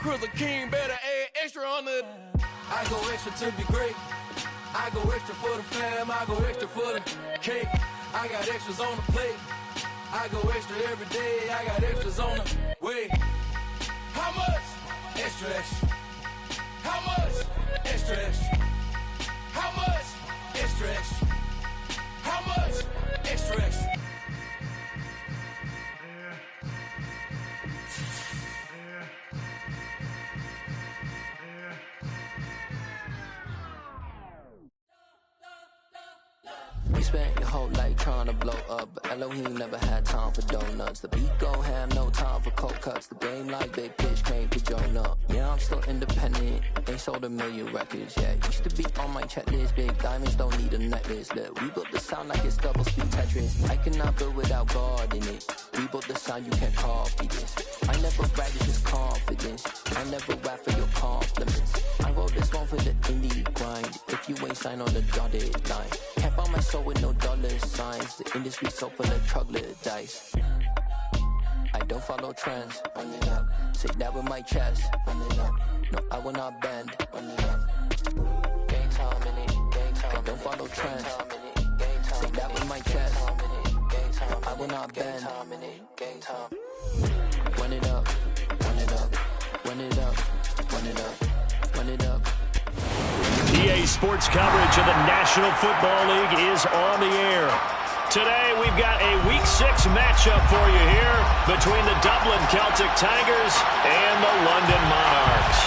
Chris King better add extra on the. I go extra to be great. I go extra for the fam. I go extra for the cake. I got extras on the plate. I go extra every day. I got extras on the way. How much? Extra, extra. How much? Extra, extra. How much? Extra, extra. How much? Extra, extra. You spent your whole life trying to blow up, but Elohim never had time for donuts. The beat gon' have no time for cold cuts. The game like Big Pitch came to join up. Yeah, I'm still independent, ain't sold a million records yet. Used to be on my checklist, big diamonds don't need a necklace. Look, we built the sound like it's double speed Tetris. I cannot build without God in it. We built the sound, you can't copy this. I never brag, it's just confidence. I never rap for your compliments. I wrote this one for the indie grind. If you ain't signed on the dotted line, can't buy my soul with no dollar signs. The industry so full of troglodytes. I don't follow trends. Run it up. Say that with my chest. Run it up. No, I will not bend. Run it up. Game time in it. Game time. I don't follow trends. Say that with my chest. No, I will not bend. Game time. Run it up. Run it up. Run it up. Run it up. Run it up. EA Sports coverage of the National Football League is on the air. Today, we've got a Week 6 matchup for you here between the Dublin Celtic Tigers and the London Monarchs.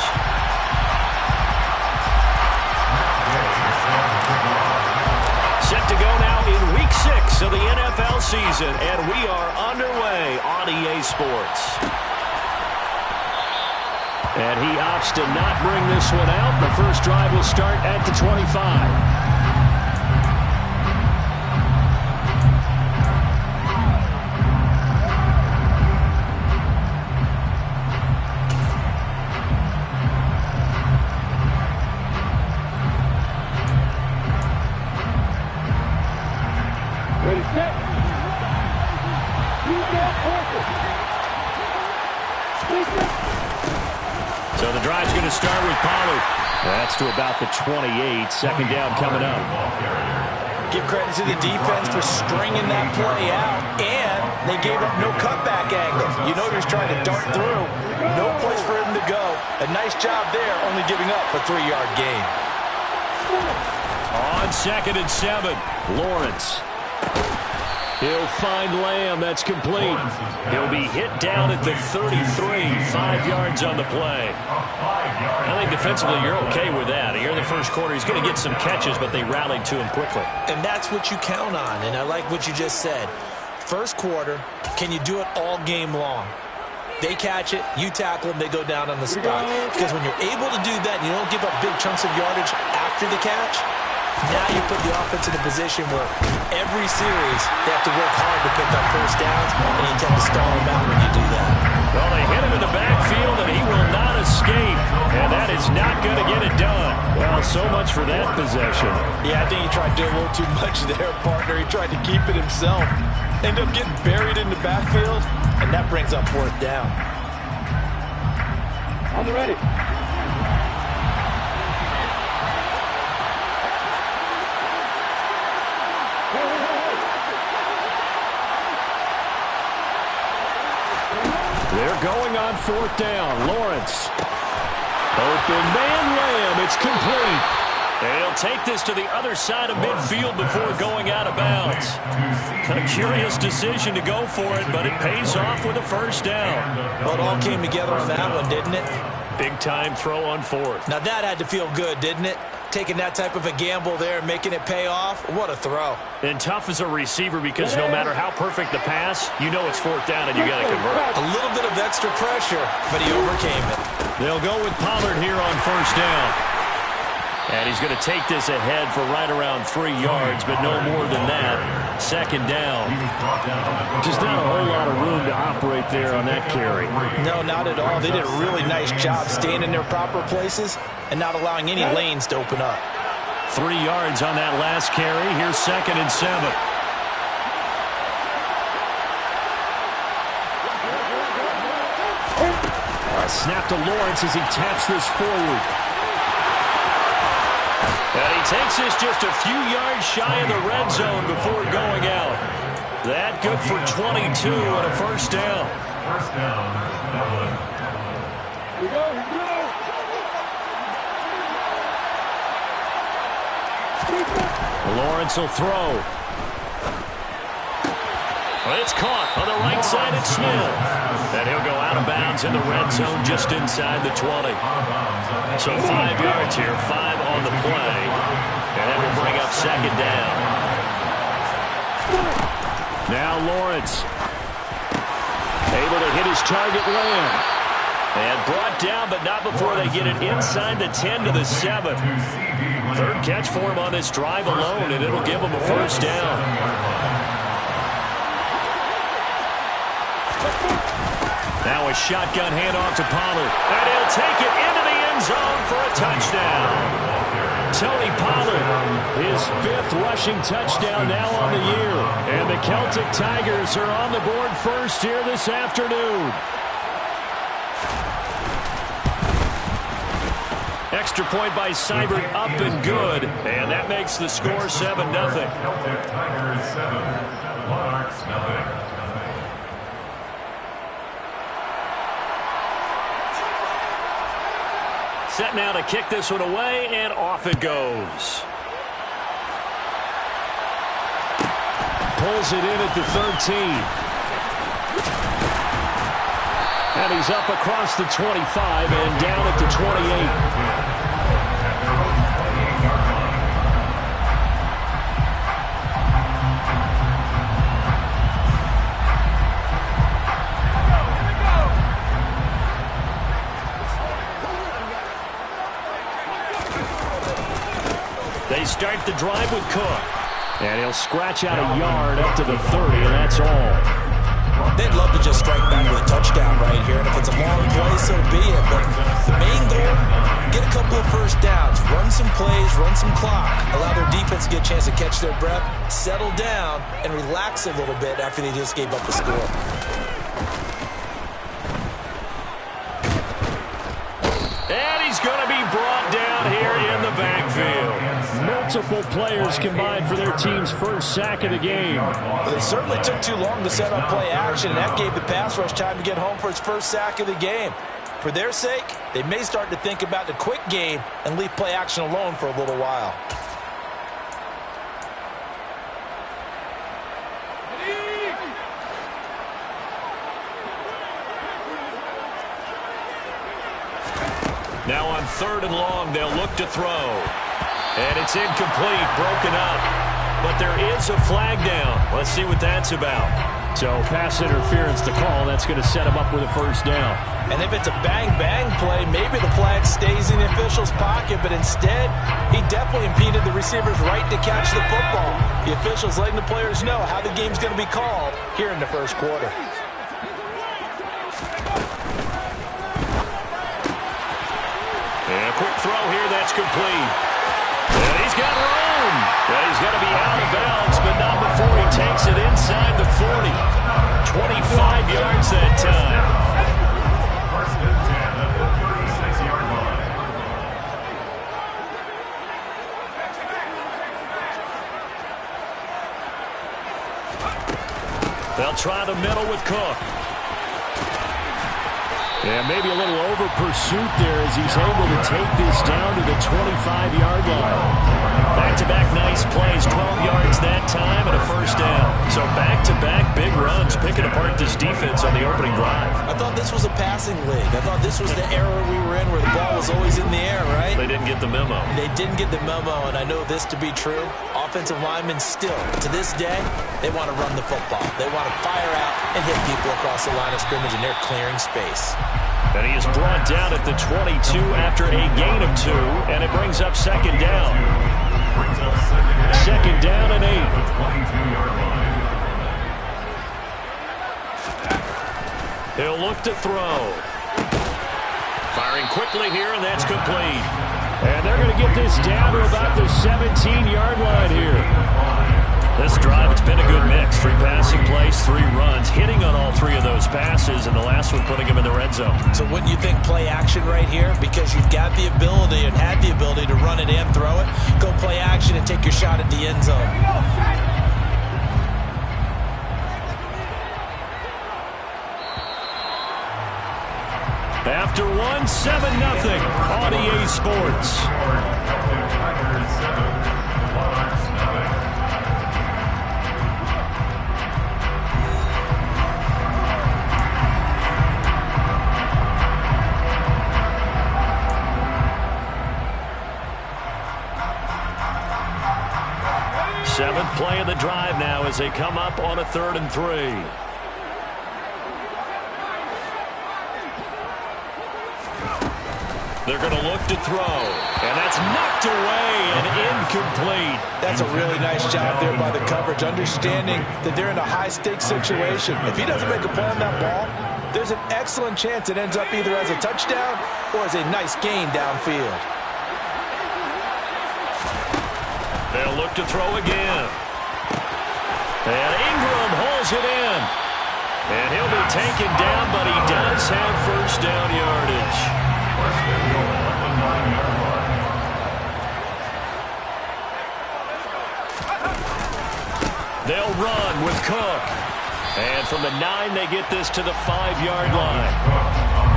Set to go now in Week 6 of the NFL season, and we are underway on EA Sports. And he opts to not bring this one out. The first drive will start at the 25. Ready, set. So the drive's going to start with Pollard. That's to about the 28. Second down coming up. Give credit to the defense for stringing that play out, and they gave up no cutback angle. You know he's trying to dart through. No place for him to go. A nice job there, only giving up a 3-yard gain. On 2nd and 7, Lawrence. He'll find Lamb. That's complete. He'll be hit down at the 33. 5 yards on the play. I think defensively you're okay with that. Here in the first quarter, he's going to get some catches, but they rallied to him quickly. And that's what you count on, and I like what you just said. First quarter, can you do it all game long? They catch it, you tackle them, they go down on the spot. Because when you're able to do that and you don't give up big chunks of yardage after the catch, now you put the offense in a position where every series they have to work hard to pick up first downs, and you tend to stall them out when you do that. Well, they hit him in the backfield, and he will not escape. And that is not going to get it done. Well, so much for that possession. Yeah, I think he tried to do a little too much there, partner. He tried to keep it himself. Ended up getting buried in the backfield, and that brings up 4th down. On the ready. They're going on 4th down. Lawrence. Open man Lamb. It's complete. And he'll take this to the other side of midfield before going out of bounds. A curious decision to go for it, but it pays off with a first down. Well, it all came together on that one, didn't it? Big-time throw on 4th. Now that had to feel good, didn't it? Taking that type of a gamble there, making it pay off. What a throw. And tough as a receiver because no matter how perfect the pass, you know it's 4th down and you got to convert. A little bit of extra pressure, but he overcame it. They'll go with Pollard here on 1st down. And he's going to take this ahead for right around 3 yards, but no more than that. 2nd down. Just not a whole lot of room to operate there on that carry. No, not at all. They did a really nice job staying in their proper places and not allowing any lanes to open up. 3 yards on that last carry. Here's 2nd and 7. Snap to Lawrence as he taps this forward. And he takes this just a few yards shy of the red zone before going out. That good for 22 and a first down. First down. Here we go. Lawrence will throw. It's caught on the right side at Smith. And he'll go out of bounds in the red zone just inside the 20. So 5 yards here, 5 on the play. And that will bring up second down. Now Lawrence. Able to hit his target Lamb. And brought down, but not before they get it inside the 10 to the 7. Third catch for him on this drive alone, and it'll give him a first down. Now a shotgun handoff to Pollard. And he'll take it into the end zone for a touchdown. Tony Pollard, his 5th rushing touchdown now on the year. And the Celtic Tigers are on the board first here this afternoon. Extra point by Seibert, up and good. And that makes the score 7-0. Celtic Tigers 7, Monarchs 0. Set now to kick this one away, and off it goes. Pulls it in at the 13. And he's up across the 25 and down at the 28. They start the drive with Cook. And he'll scratch out a yard up to the 30, and that's all. They'd love to just strike back with a touchdown right here, and if it's a long play, so be it. But the main goal, get a couple of first downs, run some plays, run some clock, allow their defense to get a chance to catch their breath, settle down, and relax a little bit after they just gave up the score. And he's going to be brought down here in the backfield. Multiple players combined for their team's first sack of the game. Well, they certainly took too long to set up play action, and that gave the pass rush time to get home for its first sack of the game. For their sake, they may start to think about the quick game and leave play action alone for a little while. Now on 3rd and long, they'll look to throw. And it's incomplete, broken up. But there is a flag down. Let's see what that's about. So pass interference to call. That's going to set him up with a first down. And if it's a bang-bang play, maybe the flag stays in the official's pocket. But instead, he definitely impeded the receiver's right to catch the football. The official's letting the players know how the game's going to be called here in the first quarter. And a quick throw here, that's complete. And he's got room. And he's going to be out of bounds, but not before he takes it inside the 40. 25 yards that time. First and 10 at the 36-yard line. They'll try the middle with Cook. And maybe a little over pursuit there as he's able to take this down to the 25-yard line. Back-to-back nice plays, 12 yards that time and a first down. So back-to-back big runs, picking apart this defense on the opening drive. I thought this was a passing league. I thought this was the era we were in where the ball was always in the air, right? They didn't get the memo. They didn't get the memo, and I know this to be true. Offensive linemen still, to this day, they want to run the football. They want to fire out and hit people across the line of scrimmage, and they're clearing space. And he is brought down at the 22 after a gain of 2, and it brings up second down. Second down and 8. 22-yard line. He'll look to throw. Firing quickly here, and that's complete. And they're going to get this down to about the 17-yard line here. This drive, it's been a good mix. 3 passing plays, 3 runs, hitting on all 3 of those passes, and the last one putting him in the red zone. So wouldn't you think play action right here? Because you've got the ability and had the ability to run it and throw it. Go play action and take your shot at the end zone. After 1, 7-0 on EA Sports. Seventh play of the drive now as they come up on a 3rd and 3. They're going to look to throw, and that's knocked away and incomplete. That's a really nice job there by the coverage, understanding that they're in a high-stakes situation. If he doesn't make a play on that ball, there's an excellent chance it ends up either as a touchdown or as a nice gain downfield. They'll look to throw again. And Ingram hauls it in. And he'll be taken down, but he does have first down yardage. They'll run with Cook. And from the 9, they get this to the 5-yard line.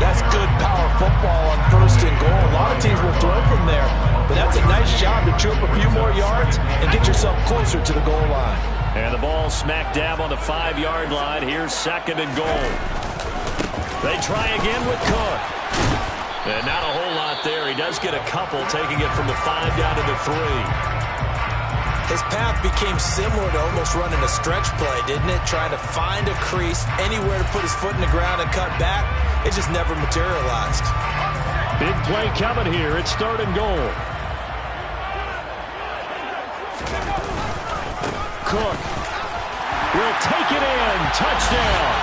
That's good power football on 1st and goal. A lot of teams will throw from there, but that's a nice job to chew up a few more yards and get yourself closer to the goal line. And the ball smack dab on the 5-yard line. Here's 2nd and goal. They try again with Cook. And not a whole lot there. He does get a couple, taking it from the 5 down to the 3. His path became similar to almost running a stretch play, didn't it? Trying to find a crease, anywhere to put his foot in the ground and cut back. It just never materialized. Big play coming here. It's 3rd and goal. Cook will take it in. Touchdown.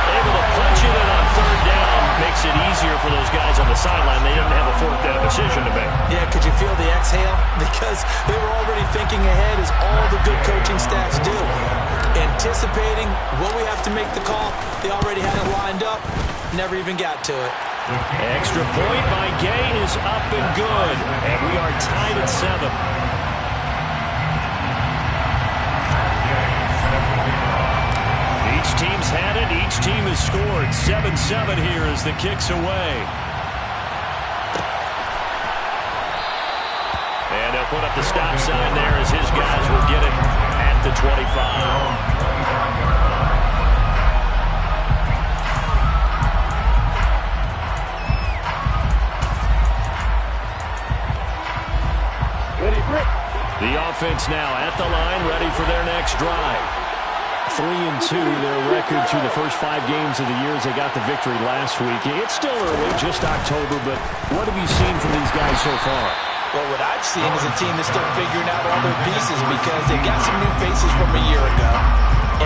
Able to punch it in on 3rd down. Makes it easier for those guys on the sideline. They didn't have a 4th down decision to make. Yeah, could you feel the exhale? Because they were already thinking ahead, as all the good coaching staffs do. Anticipating, will we have to make the call? They already had it lined up. Never even got to it. Extra point by Gay is up and good. And we are tied at 7. Each team's had it. Each team has scored. 7-7 here as the kick's away. And they'll put up the stop sign there as his guys will get it at the 25. The offense now at the line, ready for their next drive. 3-2, their record through the first 5 games of the year as they got the victory last week. It's still early, just October, but what have you seen from these guys so far? Well, what I've seen is a team that's still figuring out all their pieces because they got some new faces from a year ago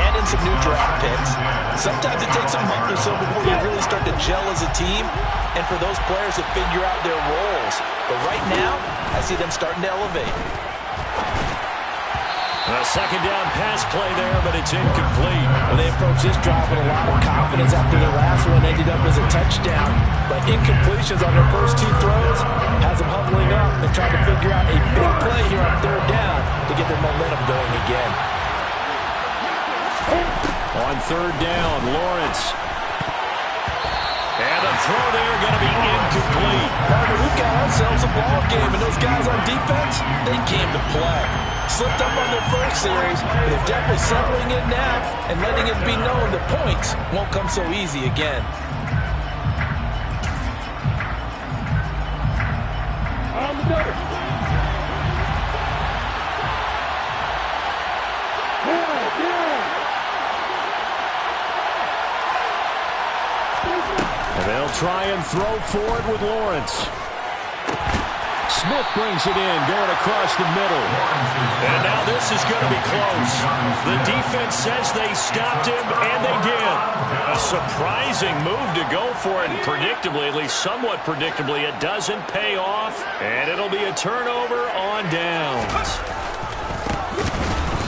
and in some new draft picks. Sometimes it takes a month or so before you really start to gel as a team and for those players to figure out their roles. But right now, I see them starting to elevate. A 2nd down pass play there, but it's incomplete. Well, they approached this drive with a lot of confidence after their last one ended up as a touchdown. But incompletions on their first 2 throws has them huddling up and trying to figure out a big play here on 3rd down to get their momentum going again. On 3rd down, Lawrence. And the throw there going to be incomplete. Partner, we've got ourselves a ball game, and those guys on defense, they came to play. Slipped up on their first series, but they're definitely settling in now and letting it be known that points won't come so easy again. On the double. And they'll try and throw forward with Lawrence. Smith brings it in, going across the middle. And now this is going to be close. The defense says they stopped him, and they did. A surprising move to go for it, and predictably, at least somewhat predictably, it doesn't pay off, and it'll be a turnover on downs.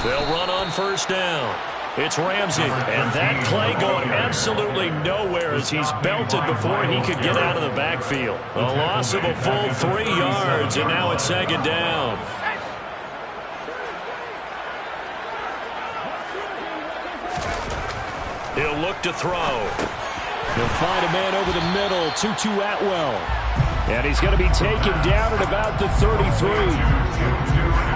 They'll run on first down. It's Ramsey, and that play going absolutely nowhere as he's belted before he could get out of the backfield. A loss of a full 3 yards, and now it's second down. He'll look to throw. He'll find a man over the middle, Tutu Atwell. And he's going to be taken down at about the 33.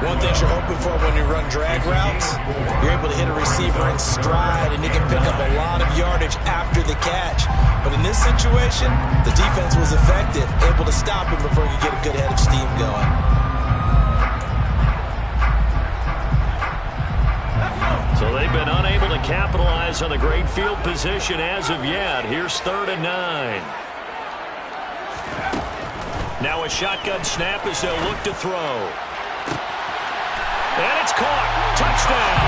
One thing you're hoping for when you run drag routes, you're able to hit a receiver in stride, and you can pick up a lot of yardage after the catch. But in this situation, the defense was effective, able to stop him before he could get a good head of steam going. So they've been unable to capitalize on the great field position as of yet. Here's 3rd and 9. Now a shotgun snap as they'll look to throw. And it's caught. Touchdown.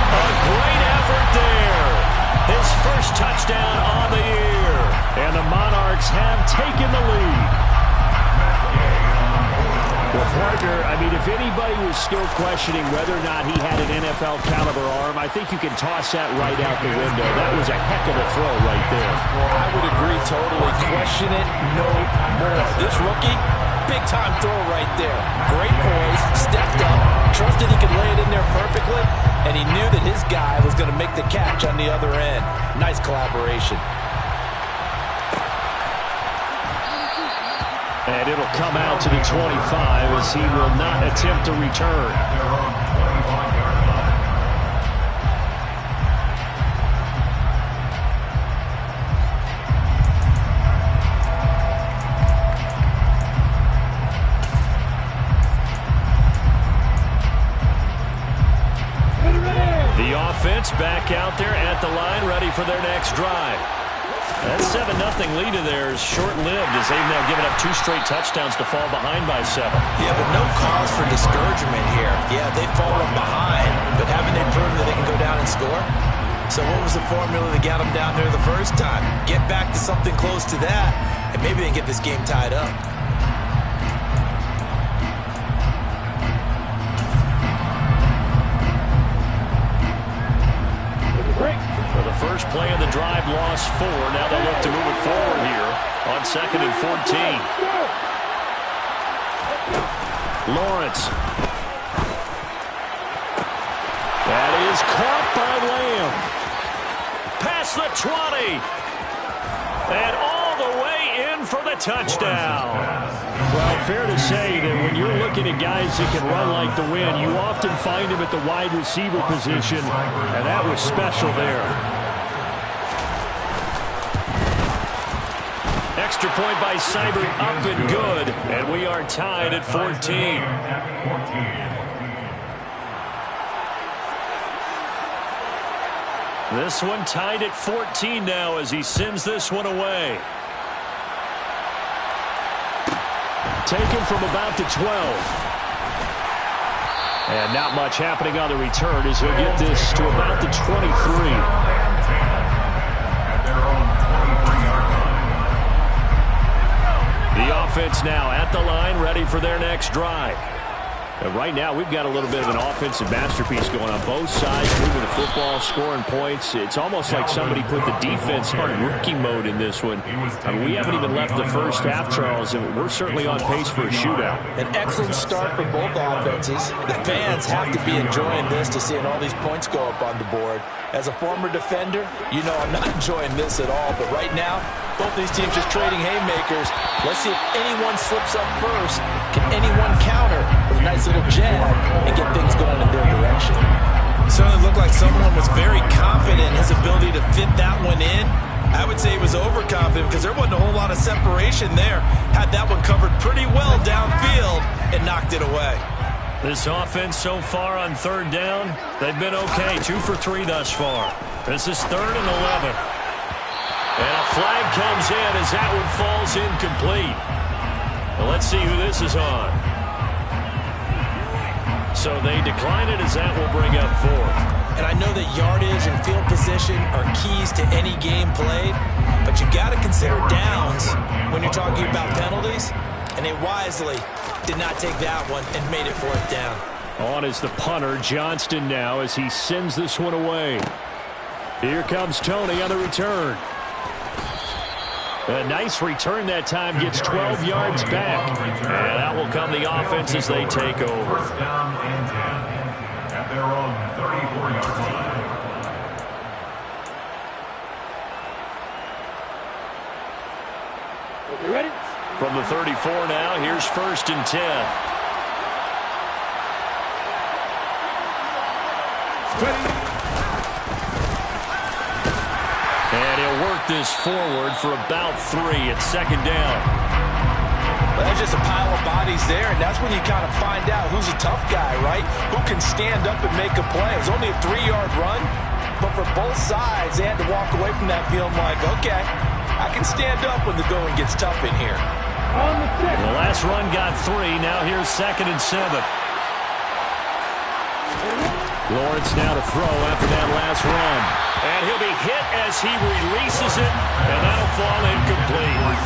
A great effort there. His first touchdown on the year. And the Monarchs have taken the lead. Well, partner, I mean, if anybody was still questioning whether or not he had an NFL caliber arm, I think you can toss that right out the window. That was a heck of a throw right there. I would agree totally. Question it no more. This rookie, big-time throw right there. Great poise, stepped up, trusted he could lay it in there perfectly, and he knew that his guy was going to make the catch on the other end. Nice collaboration. And it'll come out to the 25 as he will not attempt to return. The offense back out there at the line, ready for their next drive. That 7-0 lead of theirs short-lived as they've now given up 2 straight touchdowns to fall behind by 7. Yeah, but no cause for discouragement here. Yeah, they've fallen behind, but haven't they proven that they can go down and score? So what was the formula that got them down there the first time? Get back to something close to that, and maybe they can get this game tied up. First play of the drive, lost 4. Now they look to move it forward here on 2nd and 14. Lawrence. That is caught by Lamb. Past the 20. And all the way in for the touchdown. Well, fair to say that when you're looking at guys that can run like the wind, you often find them at the wide receiver position, and that was special there. Extra point by Seibert, up and good, and we are tied at 14. This one tied at 14 now as he sends this one away. Taken from about the 12. And not much happening on the return as he'll get this to about the 23. The offense now at the line, ready for their next drive. And right now, we've got a little bit of an offensive masterpiece going on both sides, moving the football, scoring points. It's almost like somebody put the defense on rookie mode in this one. I mean, we haven't even left the first half, Charles, and we're certainly on pace for a shootout. An excellent start for both offenses. The fans have to be enjoying this to seeing all these points go up on the board. As a former defender, you know I'm not enjoying this at all, but right now, both these teams just trading haymakers. Let's see if anyone slips up first. Can anyone counter with a nice little jab and get things going in their direction? Certainly looked like someone was very confident in his ability to fit that one in. I would say he was overconfident because there wasn't a whole lot of separation there. Had that one covered pretty well downfield and knocked it away. This offense so far on 3rd down, they've been okay. 2 for 3 thus far. This is 3rd and 11. And a flag comes in as that one falls incomplete. Well, let's see who this is on. So they decline it as that will bring up 4th. And I know that yardage and field position are keys to any game played, but you got to consider downs when you're talking about penalties, and they wisely did not take that one and made it 4th down. On is the punter, Johnston now, as he sends this one away. Here comes Tony on the return. A nice return that time, gets 12 yards back. And out will come the offense as they take over. First down and 10 at their own 34-yard line. You ready? From the 34 now, here's 1st and 10. And he'll work this forward for about 3 at 2nd down. Well, there's just a pile of bodies there, and that's when you kind of find out who's a tough guy, right? Who can stand up and make a play. It was only a 3-yard run, but for both sides, they had to walk away from that feeling like, okay, I can stand up when the going gets tough in here. The last run got 3. Now here's 2nd and 7. Lawrence now to throw after that last run. And he'll be hit as he releases it, and that'll fall incomplete.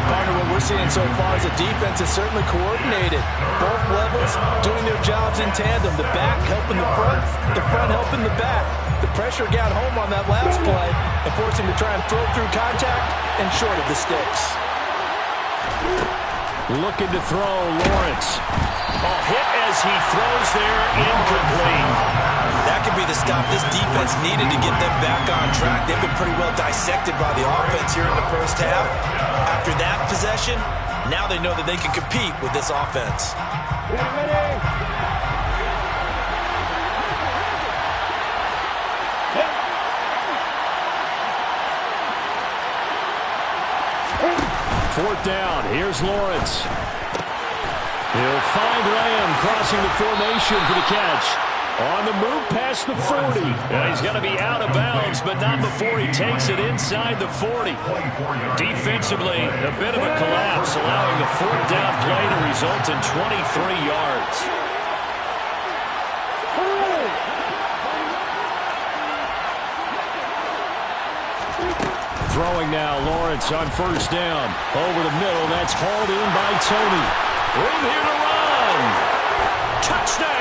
Partner, what we're seeing so far is the defense is certainly coordinated. Both levels doing their jobs in tandem. The back helping the front helping the back. The pressure got home on that last play and forced him to try and throw through contact and short of the sticks. Looking to throw, Lawrence. Hit as he throws there, incomplete. That could be the stop this defense needed to get them back on track. They've been pretty well dissected by the offense here in the first half. After that possession, now they know that they can compete with this offense. Fourth down, here's Lawrence. He'll find Lamb crossing the formation for the catch. On the move past the 40. And he's going to be out of bounds, but not before he takes it inside the 40. Defensively, a bit of a collapse, allowing a 4th down play to result in 23 yards. Throwing now, Lawrence on 1st down. Over the middle, that's hauled in by Tony. Room here to run. Touchdown!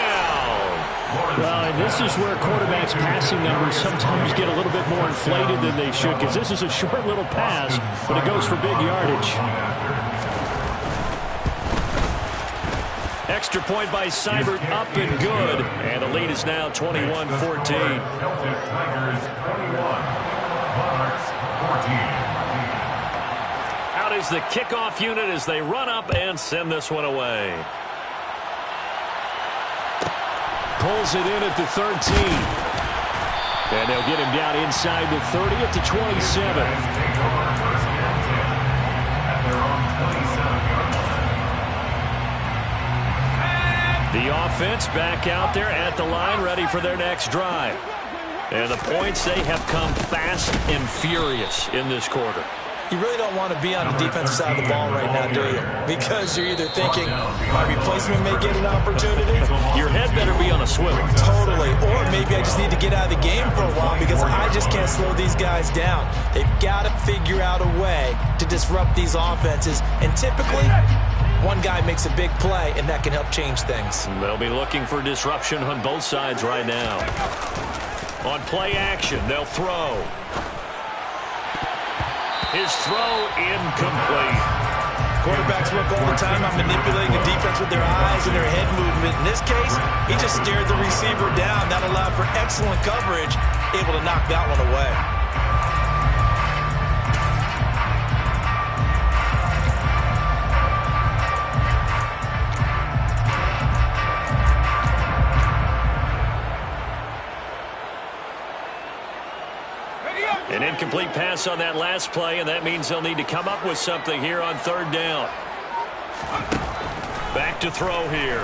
Well, and this is where quarterbacks' passing numbers sometimes get a little bit more inflated than they should, because this is a short little pass, but it goes for big yardage. Extra point by Seibert, up and good. And the lead is now 21-14. Out is the kickoff unit as they run up and send this one away. Pulls it in at the 13. And they'll get him down inside the 30 at the 27. The offense back out there at the line, ready for their next drive. And the points, they have come fast and furious in this quarter. You really don't want to be on the defensive side of the ball right now, do you? Because you're either thinking, my replacement may get an opportunity. Your head better be on a swivel. Totally. Or maybe I just need to get out of the game for a while because I just can't slow these guys down. They've got to figure out a way to disrupt these offenses. And typically, one guy makes a big play, and that can help change things. They'll be looking for disruption on both sides right now. On play action, they'll throw. His throw incomplete. Quarterbacks work all the time on manipulating the defense with their eyes and their head movement. In this case, he just stared the receiver down. That allowed for excellent coverage, able to knock that one away. An incomplete pass on that last play, and that means they'll need to come up with something here on 3rd down. Back to throw here.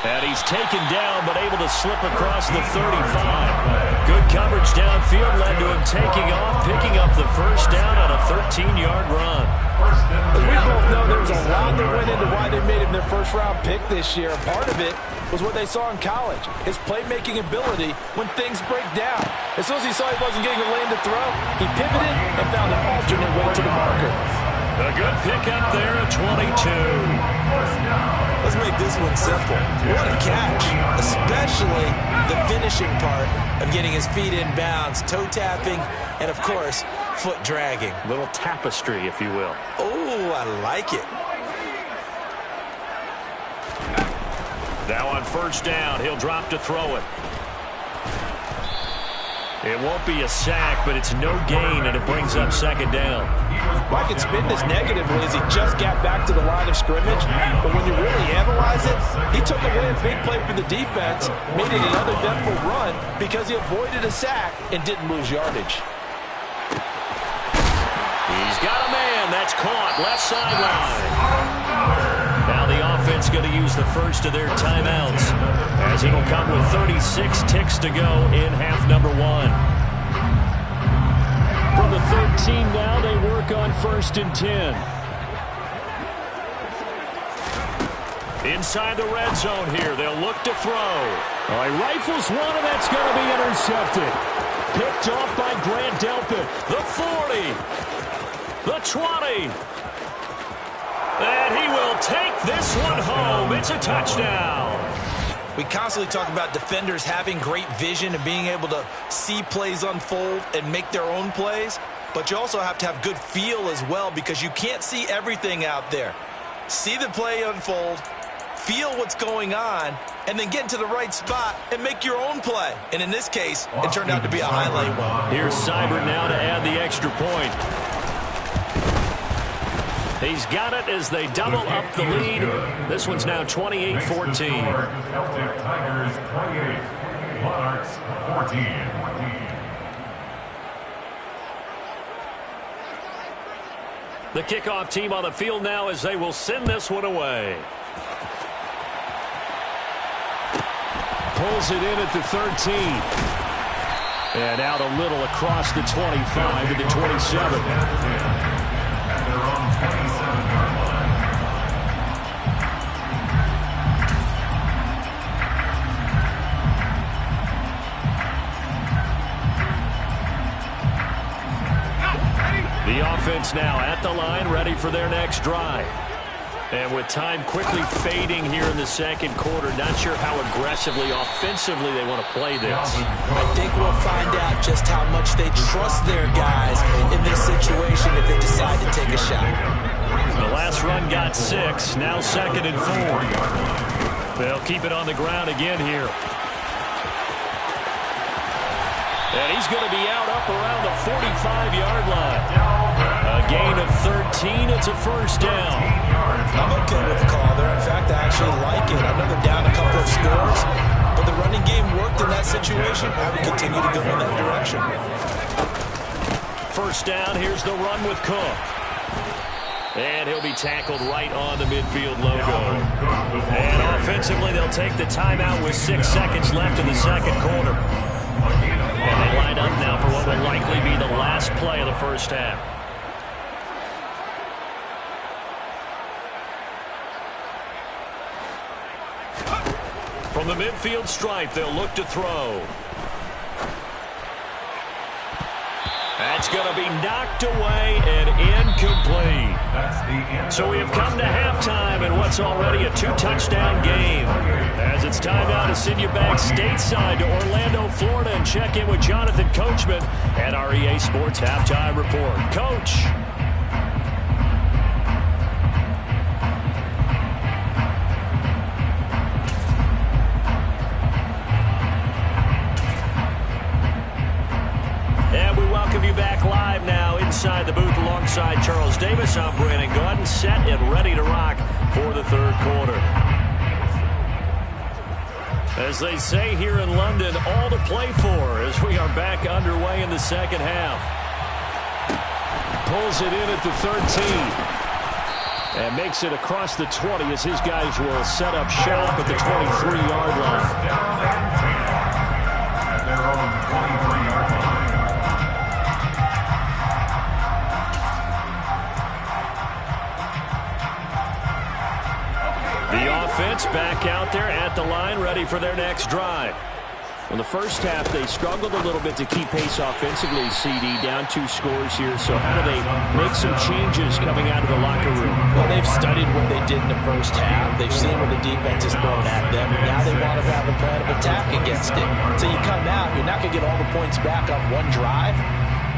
And he's taken down, but able to slip across the 35. Good coverage downfield led to him taking off, picking up the 1st down on a 13-yard run. As we both know, there was a lot that went into why they made him their first-round pick this year. Part of it was what they saw in college, his playmaking ability when things break down. As soon as he saw he wasn't getting a lane to throw, he pivoted and found an alternate way to the marker. A good pickup there at 22. Let's make this one simple. What a catch, especially the finishing part of getting his feet in bounds, toe tapping, and of course, foot dragging. Little tapestry, if you will. Oh, I like it. Now on first down, he'll drop to throw it. It won't be a sack, but it's no gain, and it brings up second down. I could spin this negatively as he just got back to the line of scrimmage, but when you really analyze it, he took away a big play for the defense, made it an uneventful run because he avoided a sack and didn't lose yardage. He's got a man. That's caught. Left sideline. Now the offense going to use the first of their timeouts, as it'll come with 36 ticks to go in half number one. From the 13 now, they work on 1st and 10. Inside the red zone here, they'll look to throw. All right, rifles one, and that's going to be intercepted. Picked off by Grant Delpit. The 40. The 20. And he will take this one home. It's a touchdown. We constantly talk about defenders having great vision and being able to see plays unfold and make their own plays, but you also have to have good feel as well because you can't see everything out there. See the play unfold, feel what's going on, and then get into the right spot and make your own play. And in this case, it turned out to be a highlight one. Here's Seibert now to add the extra point. He's got it as they double up the lead. This one's now 28-14. Celtic Tigers 28, Monarchs 14. The kickoff team on the field now as they will send this one away. Pulls it in at the 13. And out a little across the 25 to the 27. Their own 27-yard line. The offense now at the line, ready for their next drive. And with time quickly fading here in the second quarter, not sure how aggressively, offensively they want to play this. I think we'll find out just how much they trust their guys in this situation if they decide to take a shot. The last run got 6, now 2nd and 4. They'll keep it on the ground again here. And he's going to be out up around the 45-yard line. A gain of 13, it's a first down. I'm okay with the call there. In fact, I actually like it. I know they're down a couple of scores, but the running game worked in that situation. I would continue to go in that direction. First down, here's the run with Cook. And he'll be tackled right on the midfield logo. And offensively, they'll take the timeout with 6 seconds left in the second quarter. And they line up now for what will likely be the last play of the first half. From the midfield stripe, they'll look to throw. That's going to be knocked away and incomplete. So we have come to halftime in what's already a 2-touchdown game. As it's time now to send you back stateside to Orlando, Florida, and check in with Jonathan Coachman at our EA Sports Halftime Report. Coach. Welcome you back live now inside the booth alongside Charles Davis. I'm Brandon Gordon, set and ready to rock for the third quarter. As they say here in London, all to play for as we are back underway in the second half. Pulls it in at the 13. And makes it across the 20 as his guys will set up shop at the 23-yard line. At their own 23-yard line. The offense back out there at the line, ready for their next drive. Well, the first half, they struggled a little bit to keep pace offensively, CD, down 2 scores here. So how do they make some changes coming out of the locker room? Well, they've studied what they did in the first half. They've seen what the defense is throwing at them. And now they want to have a plan of attack against it. So you come out, you're not going to get all the points back on one drive,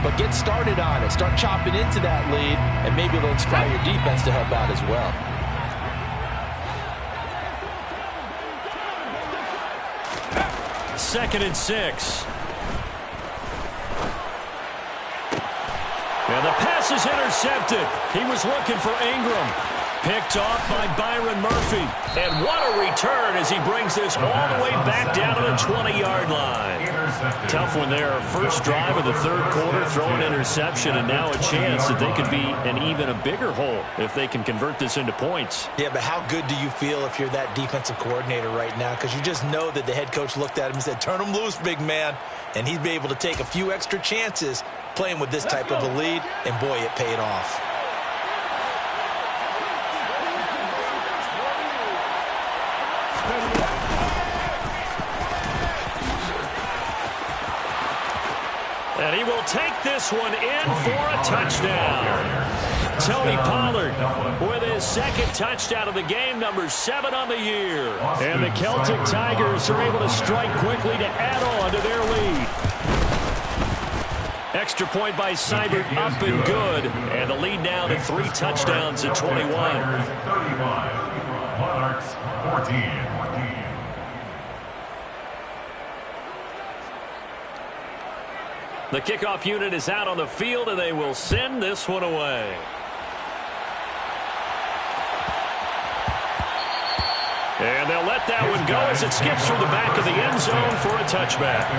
but get started on it. Start chopping into that lead, and maybe it'll inspire your defense to help out as well. Second and 6. And the pass is intercepted. He was looking for Ingram. Picked off by Byron Murphy. And what a return as he brings this all the way back down to the 20-yard line. Tough one there. First drive of the third quarter, throw an interception, and now a chance that they could be an even a bigger hole if they can convert this into points. Yeah, but how good do you feel if you're that defensive coordinator right now? Because you just know that the head coach looked at him and said, turn him loose, big man. And he'd be able to take a few extra chances playing with this type of a lead, and boy, it paid off. And he will take this one in for a touchdown. Tony Pollard with his second touchdown of the game, number 7 on the year. And the Celtic Tigers are able to strike quickly to add on to their lead. Extra point by Seibert, up and good. And the lead now to 3 touchdowns at 21. 35, Monarchs 14. The kickoff unit is out on the field, and they will send this one away. And they'll let that one go as it skips through the back of the end zone for a touchback.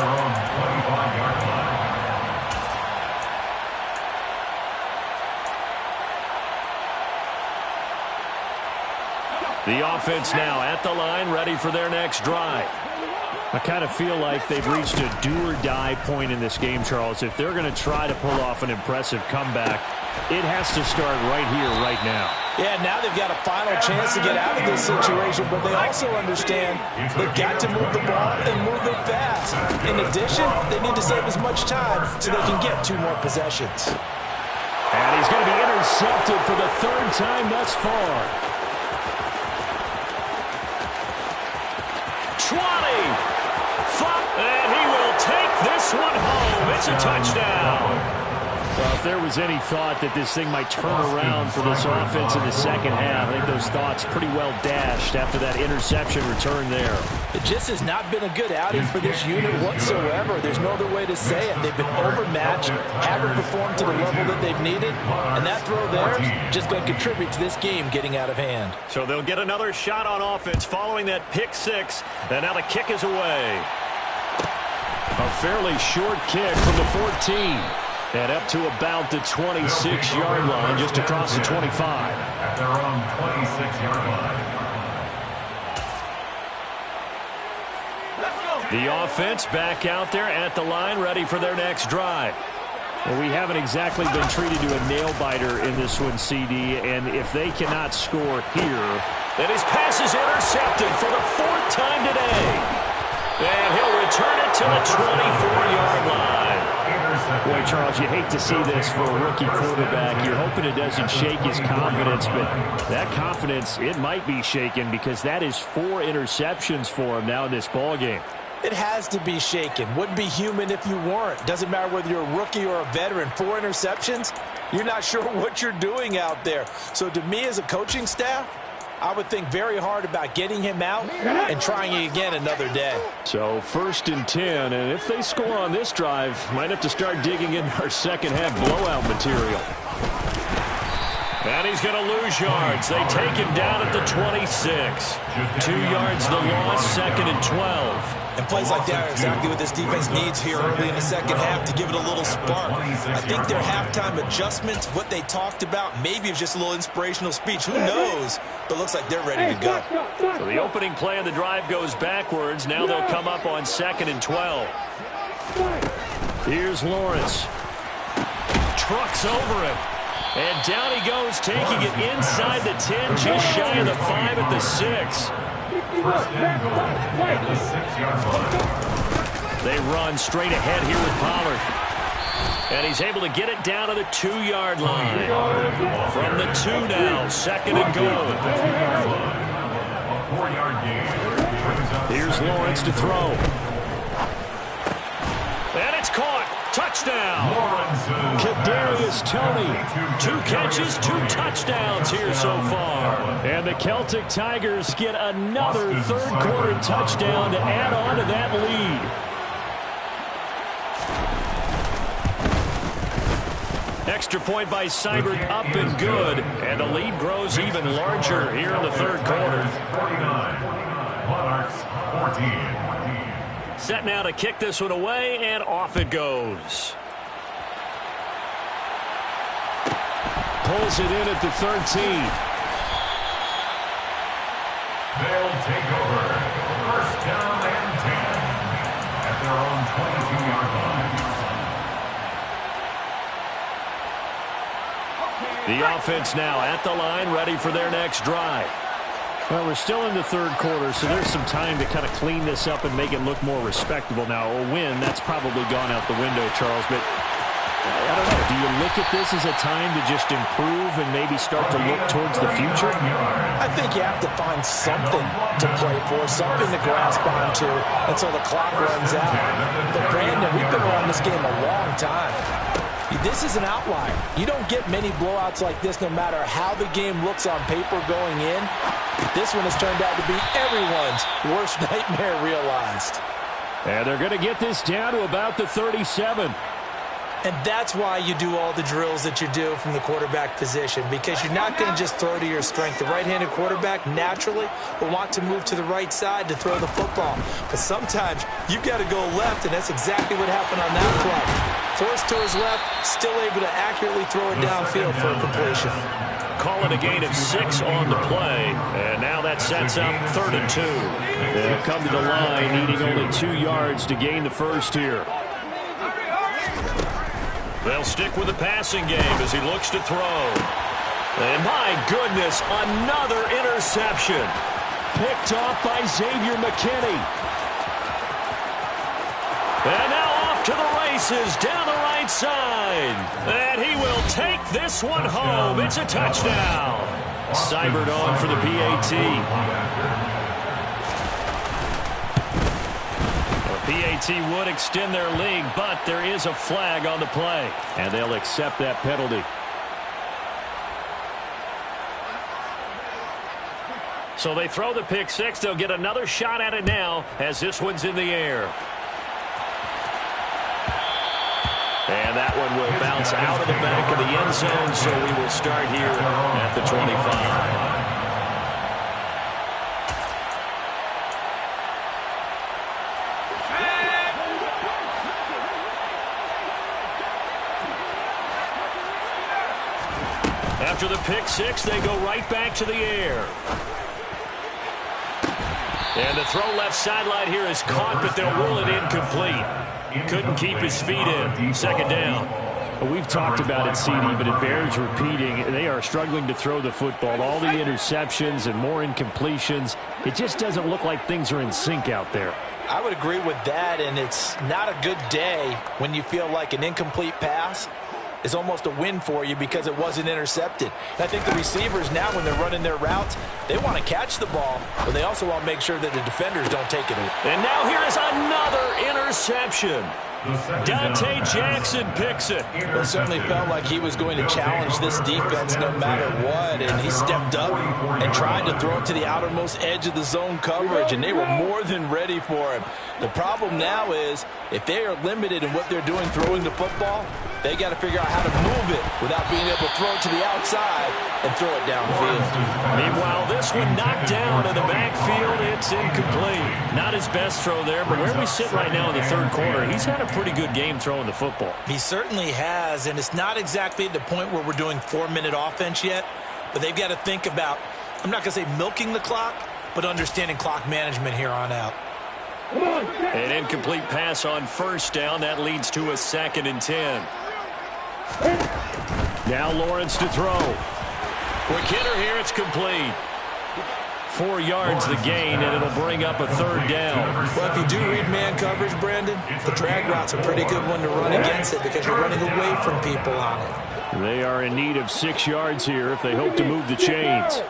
The offense now at the line, ready for their next drive. I kind of feel like they've reached a do-or-die point in this game, Charles. If they're going to try to pull off an impressive comeback, it has to start right here, right now. Yeah, now they've got a final chance to get out of this situation, but they also understand they've got to move the ball and move it fast. In addition, they need to save as much time so they can get 2 more possessions. And he's going to be intercepted for the 3rd time thus far. 20. And he will take this one home. It's a touchdown. Well, if there was any thought that this thing might turn around for this offense in the second half, I think those thoughts pretty well dashed after that interception return there. It just has not been a good outing for this unit whatsoever. There's no other way to say it. They've been overmatched, haven't performed to the level that they've needed, and that throw there is just going to contribute to this game getting out of hand. So they'll get another shot on offense following that pick 6, and now the kick is away. A fairly short kick from the 14. And up to about the 26-yard line, just across the 25. At their own 26-yard line. The offense back out there at the line, ready for their next drive. Well, we haven't exactly been treated to a nail-biter in this one, CD, and if they cannot score here, then his pass is intercepted for the 4th time today. And he'll return it to the 24-yard line. Boy, Charles, you hate to see this for a rookie quarterback. You're hoping it doesn't shake his confidence, but that confidence, it might be shaken because that is 4 interceptions for him now in this ballgame. It has to be shaken. Wouldn't be human if you weren't. Doesn't matter whether you're a rookie or a veteran. 4 interceptions, you're not sure what you're doing out there. So to me as a coaching staff, I would think very hard about getting him out and trying it again another day. So 1st and 10, and if they score on this drive, might have to start digging in our second half blowout material. And he's going to lose yards. They take him down at the 26. 2 yards the loss, 2nd and 12. And plays like that are exactly what this defense needs here early in the second half to give it a little spark. I think their halftime adjustments, what they talked about, maybe it's just a little inspirational speech. Who knows? But it looks like they're ready to go. So the opening play of the drive goes backwards. Now they'll come up on 2nd and 12. Here's Lawrence. Trucks over him. And down he goes, taking it inside the 10, just shy of the 5 at the 6. First and goal at the 6-yard line. They run straight ahead here with Pollard. And he's able to get it down to the 2-yard line. From the 2 now, 2nd and goal. Here's Lawrence to throw. And it's caught. Touchdown. Kadarius Toney. 2 catches, 2 touchdowns here so far. And the Celtic Tigers get another third-quarter touchdown to add on to that lead. Extra point by Seibert, up and good. And the lead grows even larger here in the third quarter. 14. Set now to kick this one away, and off it goes. Pulls it in at the 13. They'll take over. First down and 10 at their own 22-yard line. The offense now at the line, ready for their next drive. Well, we're still in the third quarter, so there's some time to kind of clean this up and make it look more respectable. Now, a win, that's probably gone out the window, Charles, but I don't know. Do you look at this as a time to just improve and maybe start to look towards the future? I think you have to find something to play for, something to grasp onto until the clock runs out. But, Brandon, we've been around this game a long time. This is an outlier. You don't get many blowouts like this no matter how the game looks on paper going in. This one has turned out to be everyone's worst nightmare realized. And they're going to get this down to about the 37. And that's why you do all the drills that you do from the quarterback position, because you're not going to just throw to your strength. The right-handed quarterback naturally will want to move to the right side to throw the football. But sometimes you've got to go left, and that's exactly what happened on that play. Forced to his left, still able to accurately throw it downfield for a completion. Call it a gain of 6 on the play, and now that sets up 3rd and 2. They'll come to the line, needing only 2 yards to gain the first here. They'll stick with the passing game as he looks to throw. And my goodness, another interception. Picked off by Xavier McKinney. And now off to the races down the right side. And he will take this one home. It's a touchdown. Seibert on for the PAT. PAT would extend their lead, but there is a flag on the play. And they'll accept that penalty. So they throw the pick 6. They'll get another shot at it now as this one's in the air. And that one will bounce out of the back of the end zone, so we will start here at the 25. After the pick 6, they go right back to the air. And the throw left sideline here is caught, but they'll rule it incomplete. Couldn't keep his feet in. 2nd down. We've talked about it, CD, but it bears repeating. They are struggling to throw the football. All the interceptions and more incompletions. It just doesn't look like things are in sync out there. I would agree with that, and it's not a good day when you feel like an incomplete pass is almost a win for you because it wasn't intercepted. And I think the receivers now, when they're running their routes, they want to catch the ball, but they also want to make sure that the defenders don't take it. And now here is another interception. Dante Jackson picks it. It certainly felt like he was going to challenge this defense no matter what, and he stepped up and tried to throw it to the outermost edge of the zone coverage, and they were more than ready for him. The problem now is if they are limited in what they're doing throwing the football, they got to figure out how to move it without being able to throw it to the outside and throw it downfield. Meanwhile, this one knocked down in the backfield. It's incomplete. Not his best throw there, but where we sit right now in the third quarter, he's had a pretty good game throwing the football. He certainly has, and it's not exactly at the point where we're doing 4-minute offense yet, but they've got to think about, I'm not going to say milking the clock, but understanding clock management here on out. An incomplete pass on 1st down. That leads to a 2nd and 10. Now Lawrence to throw. Quick hitter here. It's complete. 4 yards the gain, and it'll bring up a 3rd down. Well, if you do read man coverage, Brandon, the drag route's a pretty good one to run against it because you're running away from people on it. They are in need of 6 yards here if they hope to move the chains.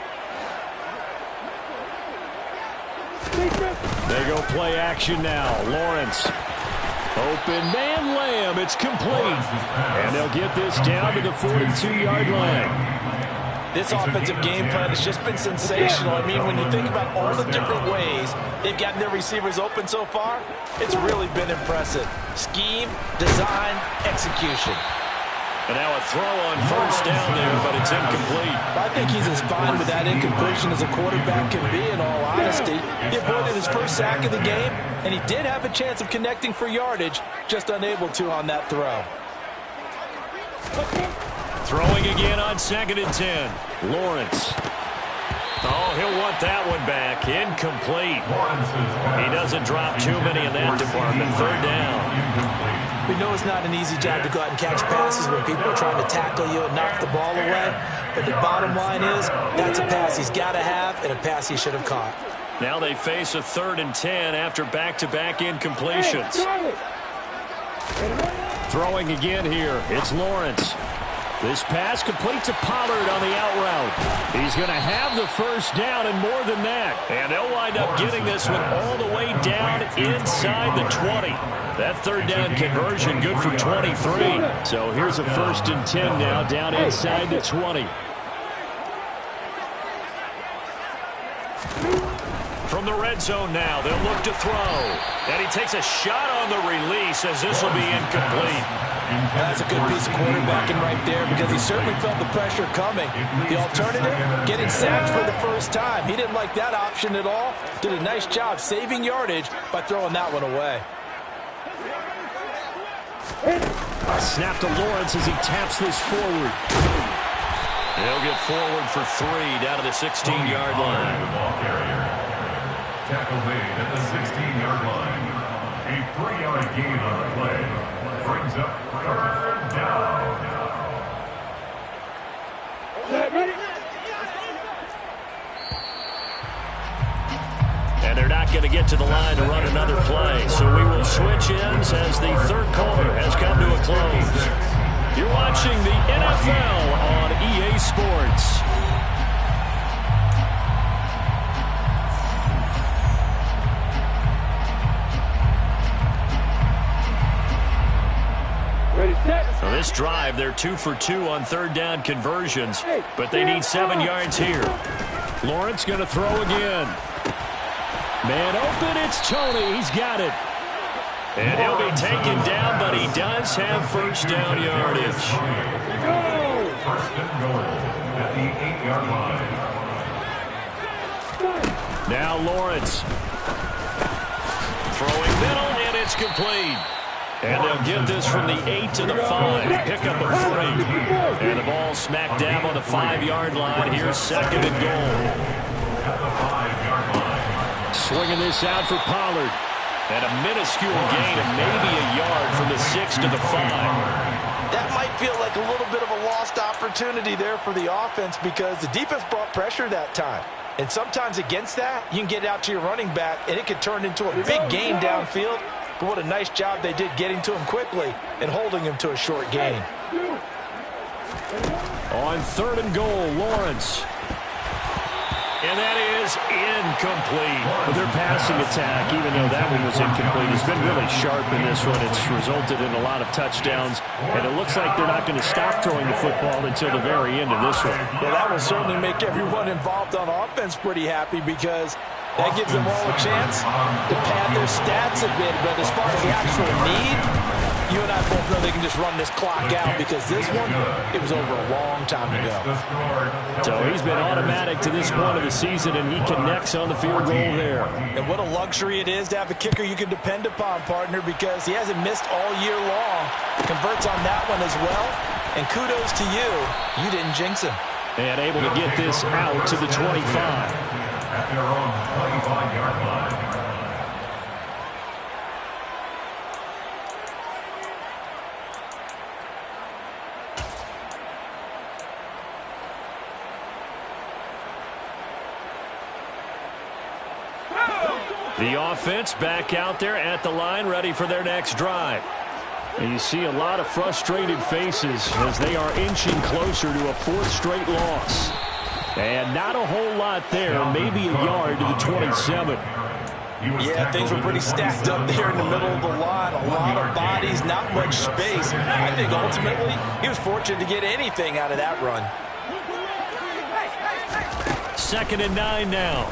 They go play action now. Lawrence. Open man, Lamb. It's complete. And they'll get this down to the 42-yard line. This offensive game plan has just been sensational. I mean, when you think about all the different ways they've gotten their receivers open so far, it's really been impressive. Scheme, design, execution. And now a throw on 1st down there, but it's incomplete. I think he's as fine with that incompletion as a quarterback can be, in all honesty. He avoided his first sack of the game, and he did have a chance of connecting for yardage, just unable to on that throw. Throwing again on 2nd and 10. Lawrence. Oh, he'll want that one back. Incomplete. He doesn't drop too many in that department. 3rd down. We know it's not an easy job to go out and catch passes when people are trying to tackle you and knock the ball away. But the bottom line is, that's a pass he's got to have and a pass he should have caught. Now they face a 3rd and 10 after back-to-back incompletions. Throwing again here. It's Lawrence. This pass complete to Pollard on the out route. He's going to have the 1st down and more than that. And they'll wind up getting this one all the way down inside the 20. That 3rd down conversion good for 23. So here's a 1st and 10 now down inside the 20. From the red zone now, they'll look to throw. And he takes a shot on the release as this will be incomplete. That's a good piece of quarterbacking right there because he certainly felt the pressure coming. The alternative, getting sacked for the first time. He didn't like that option at all. Did a nice job saving yardage by throwing that one away. A snap to Lawrence as he taps this forward. He'll get forward for 3 down to the 16-yard line. Tackle made at the 16-yard line. A 3-yard gain on the play brings up 3rd down. And they're not going to get to the line to run another play. So we will switch ends as the 3rd quarter has come to a close. You're watching the NFL on EA Sports. So this drive, they're 2 for 2 on 3rd down conversions, but they need 7 yards here. Lawrence going to throw again. Man open, it's Tony. He's got it. And he'll be taken down, but he does have 1st down yardage. 1st and goal at the 8-yard line. Now Lawrence. Throwing middle, and it's complete. And they'll get this from the 8 to the 5. Pick up a 3. And the ball smack dab on the 5-yard line. Here's 2nd and goal. At the 5-yard line. Swinging this out for Pollard. And a minuscule gain of maybe a yard from the 6 to the 5. That might feel like a little bit of a lost opportunity there for the offense because the defense brought pressure that time. And sometimes against that, you can get out to your running back, and it could turn into a big gain downfield. But what a nice job they did getting to him quickly and holding him to a short gain. On 3rd and goal, Lawrence. And that is incomplete. But their passing attack, even though that one was incomplete, has been really sharp in this one. It's resulted in a lot of touchdowns, and it looks like they're not going to stop throwing the football until the very end of this one. Well, that will certainly make everyone involved on offense pretty happy because that gives them all a chance to pad their stats a bit. But as far as the actual need, you and I both know they can just run this clock out because this one, it was over a long time ago. So he's been automatic to this point of the season, and he connects on the field goal there. And what a luxury it is to have a kicker you can depend upon, partner, because he hasn't missed all year long. Converts on that one as well. And kudos to you. You didn't jinx him. And able to get this out to the 25. At their own 25-yard line. The offense back out there at the line, ready for their next drive. And you see a lot of frustrated faces as they are inching closer to a fourth straight loss. And not a whole lot there, maybe a yard to the 27. Yeah, things were pretty stacked up there in the middle of the line. A lot of bodies, not much space. I think ultimately he was fortunate to get anything out of that run. 2nd and 9 now.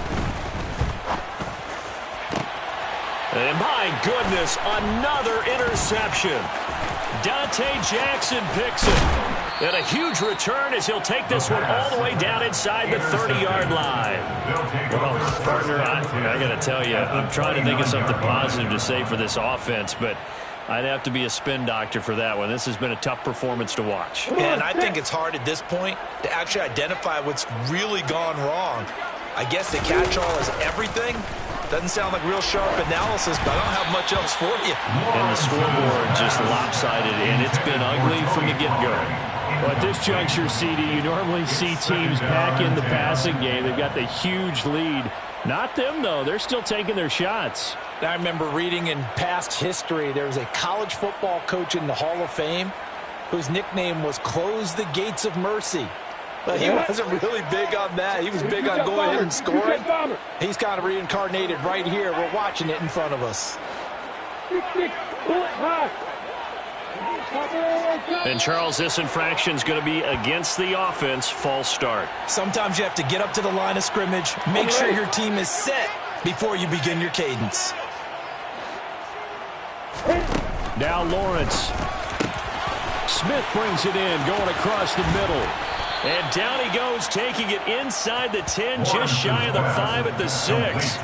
And my goodness, another interception. Dante Jackson picks it. And a huge return as he'll take this one all the way down inside the 30-yard line. Well, partner, I got to tell you, I'm trying to think of something positive to say for this offense, but I'd have to be a spin doctor for that one. This has been a tough performance to watch. And I think it's hard at this point to actually identify what's really gone wrong. I guess the catch-all is everything. Doesn't sound like real sharp analysis, but I don't have much else for you. And the scoreboard just lopsided, and it's been ugly from the get-go. Well, at this juncture, CD, you normally see teams pack in the passing game. They've got the huge lead. Not them, though. They're still taking their shots. I remember reading in past history, there was a college football coach in the Hall of Fame whose nickname was Close the Gates of Mercy. But he wasn't really big on that. He was big on going ahead and scoring. He's kind of reincarnated right here. We're watching it in front of us. And Charles, this infraction is going to be against the offense. False start. Sometimes you have to get up to the line of scrimmage, make sure your team is set before you begin your cadence. Now Lawrence. Smith brings it in, going across the middle. And down he goes, taking it inside the 10, just shy of the 5 at the 6.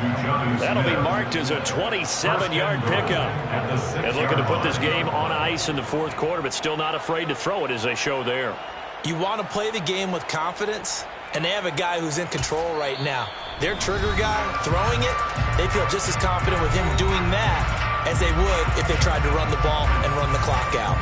That'll be marked as a 27-yard pickup. And looking to put this game on ice in the fourth quarter, but still not afraid to throw it as they show there. You want to play the game with confidence, and they have a guy who's in control right now. Their trigger guy throwing it, they feel just as confident with him doing that as they would if they tried to run the ball and run the clock out.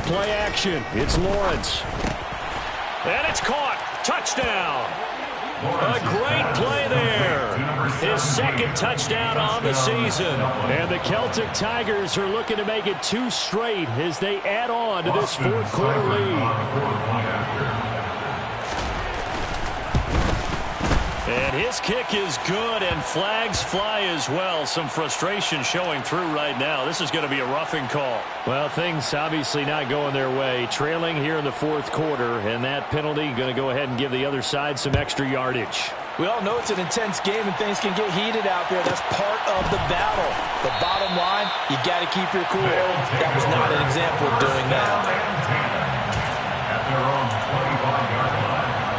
Play action. It's Lawrence. And it's caught. Touchdown. A great play there. His second touchdown on the season. And the Celtic Tigers are looking to make it 2 straight as they add on to this fourth quarter lead. And his kick is good, and flags fly as well. Some frustration showing through right now. This is going to be a roughing call. Well, things obviously not going their way. Trailing here in the fourth quarter, and that penalty going to go ahead and give the other side some extra yardage. We all know it's an intense game, and things can get heated out there. That's part of the battle. The bottom line, you got to keep your cool. That was not an example of doing that. At their own 25-yard line.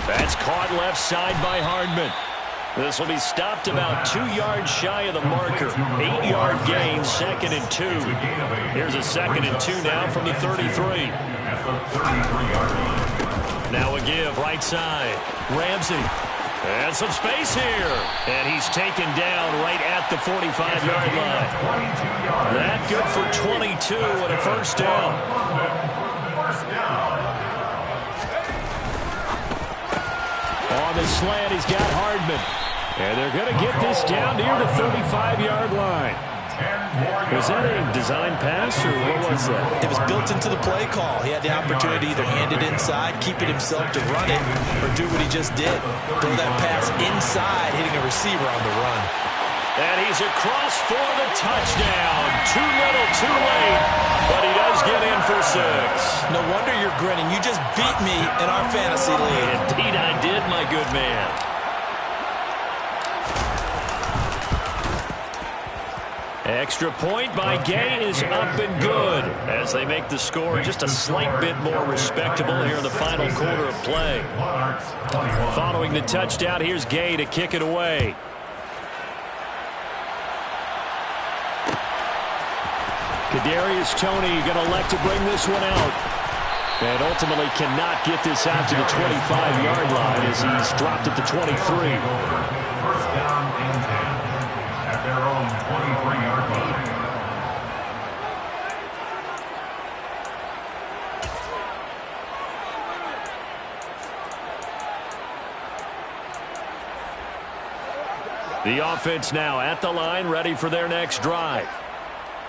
That's caught left side by Hardman. This will be stopped about 2 yards shy of the marker. 8-yard gain, 2nd and 2. Here's a 2nd and 2 now from the 33. Now a give right side. Ramsey. And some space here. And he's taken down right at the 45-yard line. That good for 22 and a first down. On the slant, he's got Hardman. And they're going to get this down near the 35-yard line. Was that a design pass, or what was that? It was built into the play call. He had the opportunity to either hand it inside, keep it himself to run it, or do what he just did. Throw that pass inside, hitting a receiver on the run. And he's across for the touchdown. Too little, too late, but he does get in for 6. No wonder you're grinning. You just beat me in our fantasy league. Indeed I did, my good man. Extra point by Gay is up and good as they make the score just a slight bit more respectable here in the final quarter of play. Following the touchdown, here's Gay to kick it away. Kadarius Toney going to elect to bring this one out. And ultimately cannot get this out to the 25-yard line as he's dropped at the 23. First down and 10 at their own 23-yard line. The offense now at the line, ready for their next drive.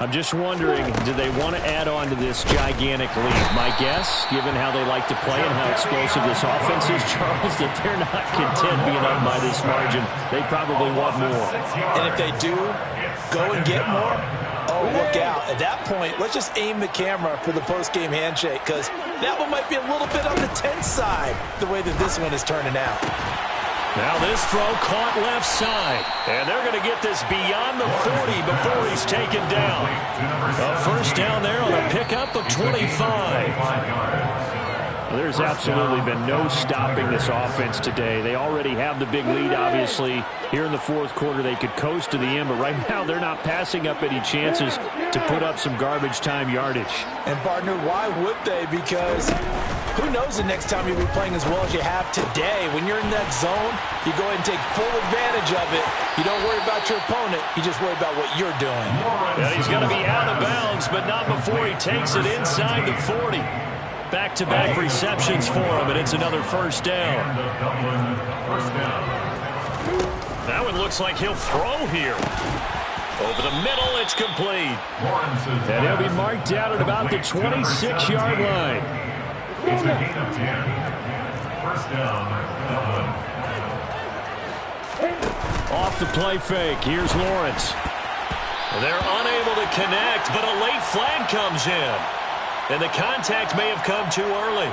I'm just wondering, do they want to add on to this gigantic lead? My guess, given how they like to play and how explosive this offense is, Charles, that they're not content being up by this margin. They probably want more. And if they do go and get more, oh, look out. At that point, let's just aim the camera for the post-game handshake, because that one might be a little bit on the tense side, the way that this one is turning out. Now this throw caught left side. And they're going to get this beyond the 40 before he's taken down. A first down there on a pickup of 25. There's absolutely been no stopping this offense today. They already have the big lead, obviously. Here in the fourth quarter, they could coast to the end, but right now they're not passing up any chances to put up some garbage time yardage. And, partner, why would they? Because who knows the next time you'll be playing as well as you have today. When you're in that zone, you go ahead and take full advantage of it. You don't worry about your opponent. You just worry about what you're doing. Yeah, he's going to be out of bounds, but not before he takes it inside the 40. Back-to-back receptions for him, and it's another first down. That one looks like he'll throw here. Over the middle, it's complete. And he'll be marked out at about the 26-yard line. It's a gain of 10. First down, Dublin. Off the play fake, here's Lawrence. They're unable to connect, but a late flag comes in. And the contact may have come too early.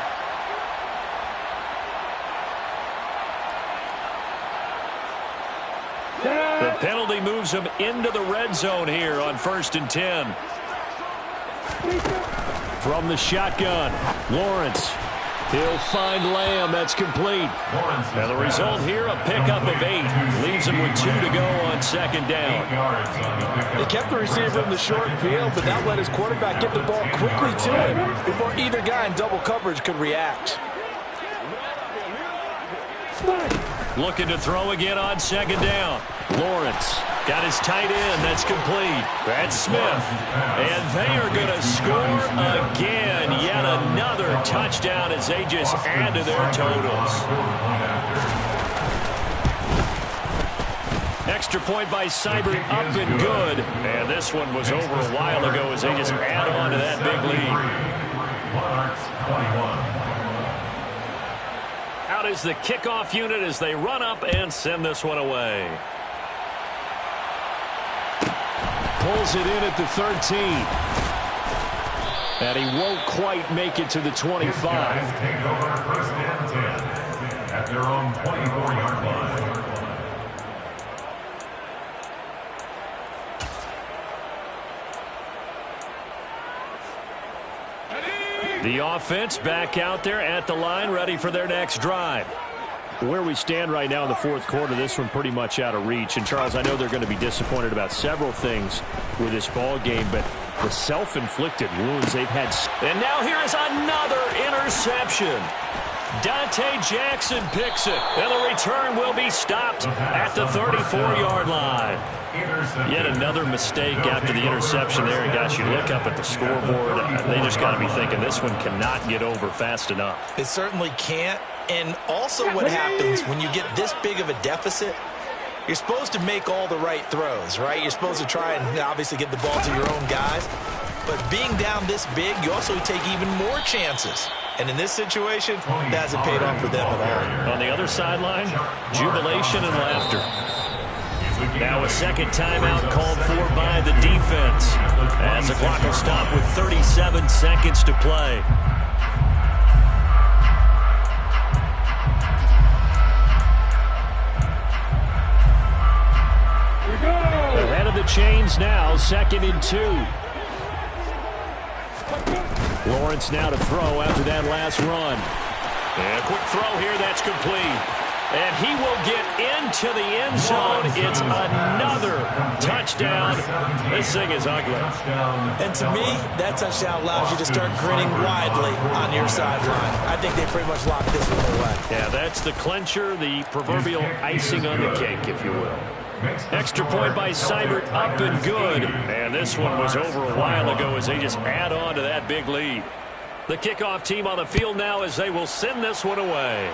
The penalty moves him into the red zone here on 1st and 10. From the shotgun, Lawrence. He'll find Lamb. That's complete. And the result here, a pickup of 8. Leaves him with 2 to go on 2nd down. They kept the receiver in the short field, but that let his quarterback get the ball quickly to him before either guy in double coverage could react. Looking to throw again on 2nd down. Lawrence got his tight end. That's complete. That's Smith. And they are going to score again. Yet another touchdown as they just add to their totals. Extra point by Seibert, up and good. And this one was over a while ago as they just add on to that big lead. Monarchs 21. Out is the kickoff unit as they run up and send this one away. Pulls it in at the 13. And he won't quite make it to the 25. Guys take over 1st and 10 at their own 24-yard line. The offense back out there at the line, ready for their next drive. Where we stand right now in the fourth quarter, this one pretty much out of reach. And, Charles, I know they're going to be disappointed about several things with this ball game, but the self-inflicted wounds they've had. And now here is another interception. Dante Jackson picks it, and the return will be stopped at the 34-yard line. Yet another mistake after the interception there. And, gosh, you look up at the scoreboard, they just got to be thinking this one cannot get over fast enough. It certainly can't. And also what happens when you get this big of a deficit, you're supposed to make all the right throws, right? You're supposed to try and obviously get the ball to your own guys. But being down this big, you also take even more chances. And in this situation, that hasn't paid off for them at all. On the other sideline, jubilation and laughter. Now a second timeout called for by the defense as the clock will stop with 37 seconds to play. Ahead of the chains now, 2nd and 2. Lawrence now to throw after that last run. And a quick throw here, that's complete. And he will get into the end zone. It's another touchdown. This thing is ugly. And to me, that touchdown allows you to start grinning widely on your sideline. I think they pretty much locked this one away. Yeah, that's the clincher, the proverbial icing on the cake, if you will. Extra point by Seibert, up and good. And this one was over a while ago as they just add on to that big lead. The kickoff team on the field now as they will send this one away.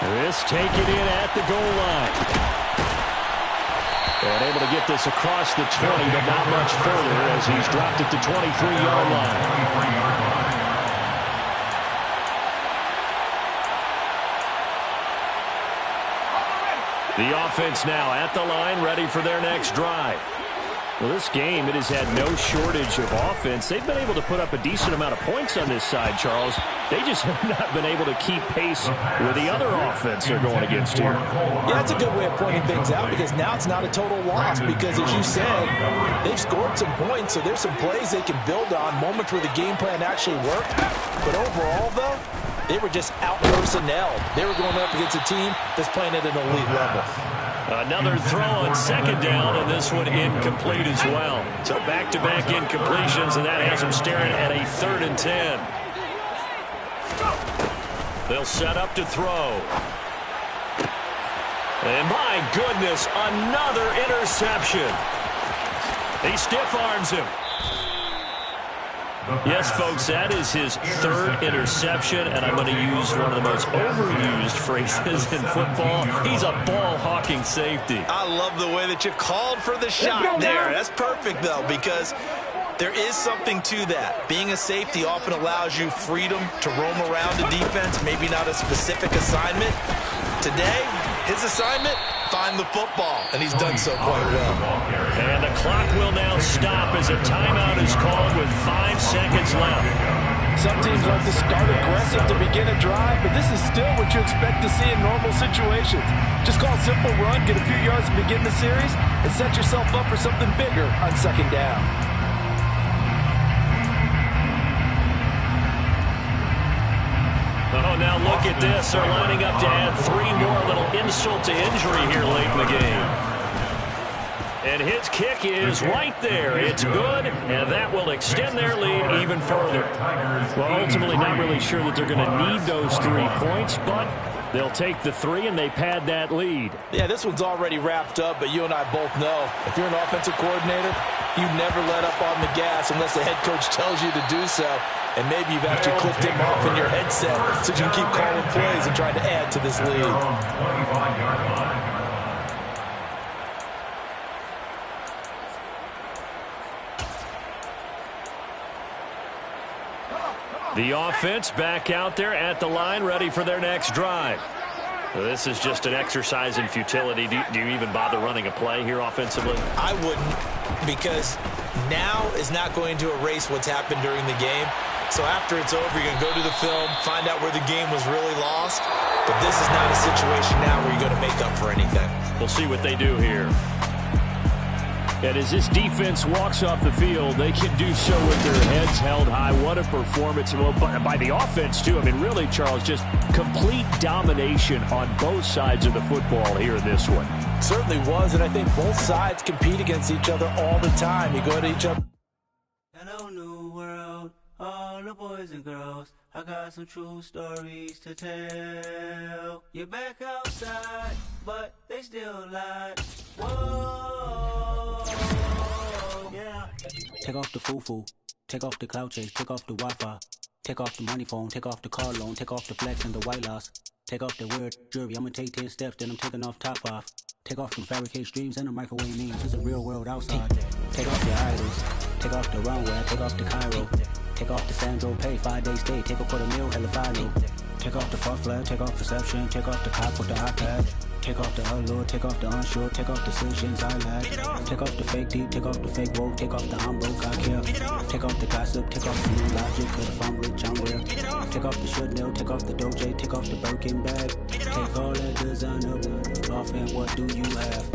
This taken in at the goal line. And able to get this across the 20, but not much further as he's dropped it to 23-yard line. The offense now at the line, ready for their next drive. Well, this game, it has had no shortage of offense. They've been able to put up a decent amount of points on this side, Charles. They just have not been able to keep pace with the other offense they're going against here. Yeah, that's a good way of pointing things out because now it's not a total loss because, as you said, they've scored some points, so there's some plays they can build on, moments where the game plan actually worked. But overall, though, they were just out-personnelled. They were going up against a team that's playing at an elite level. Another throw on second down, and this one incomplete as well. So back-to-back incompletions, and that has them staring at a 3rd and 10. They'll set up to throw. And my goodness, another interception. He stiff-arms him. Yes, folks, that is his 3rd interception, and I'm going to use one of the most overused phrases in football. He's a ball-hawking safety. I love the way that you called for the shot there. That's perfect, though, because there is something to that. Being a safety often allows you freedom to roam around the defense, maybe not a specific assignment. Today, his assignment, find the football, and he's done so quite well. And the clock will now stop as a timeout is called with 5 seconds left. Some teams like to start aggressive to begin a drive, but this is still what you expect to see in normal situations. Just call a simple run, get a few yards to begin the series, and set yourself up for something bigger on second down. Oh, now look at this. They're lining up to add 3 more, a little insult to injury here late in the game. And his kick is right there. It's good, and that will extend their lead even further. Well, ultimately not really sure that they're going to need those 3 points, but they'll take the 3 and they pad that lead. Yeah, this one's already wrapped up, but you and I both know if you're an offensive coordinator, you never let up on the gas unless the head coach tells you to do so. And maybe you've actually clicked him off in your headset so you can keep calling plays and trying to add to this lead. The offense back out there at the line, ready for their next drive. Well, this is just an exercise in futility. Do you even bother running a play here offensively? I wouldn't, because now is not going to erase what's happened during the game. So after it's over, you're going to go to the film, find out where the game was really lost. But this is not a situation now where you're going to make up for anything. We'll see what they do here. And as this defense walks off the field, they can do so with their heads held high. What a performance. Well, by the offense, too. I mean, really, Charles, just complete domination on both sides of the football here in this one. Certainly was, and I think both sides compete against each other all the time. You go to each other. Hello, new world, all the boys and girls. I got some true stories to tell. You're back outside, but they still lied. Whoa, yeah. Take off the foo-foo, take off the cloud chase, take off the Wi-Fi, take off the money phone, take off the car loan, take off the flex and the white loss, take off the weird jewelry. I'ma take 10 steps, then I'm taking off top 5. Take off them fabricate streams and the microwave memes. It's a real world outside. Take off your idols, take off the runway, take off the Cairo, take off the Sandro pay, 5-day stay, take a $250,000, hella final. Take off the far flag, take off perception, take off the cop with the iPad. Take off the allure, take off the unsure, take off decisions I lack. Take off the fake deep, take off the fake woke, take off the I'm broke, I care. Take off the gossip, take off the new logic, cause if I'm rich, I'm real. Take off the Chanel, take off the Doja, take off the Birkin bag. Take all that designer off and what do you have?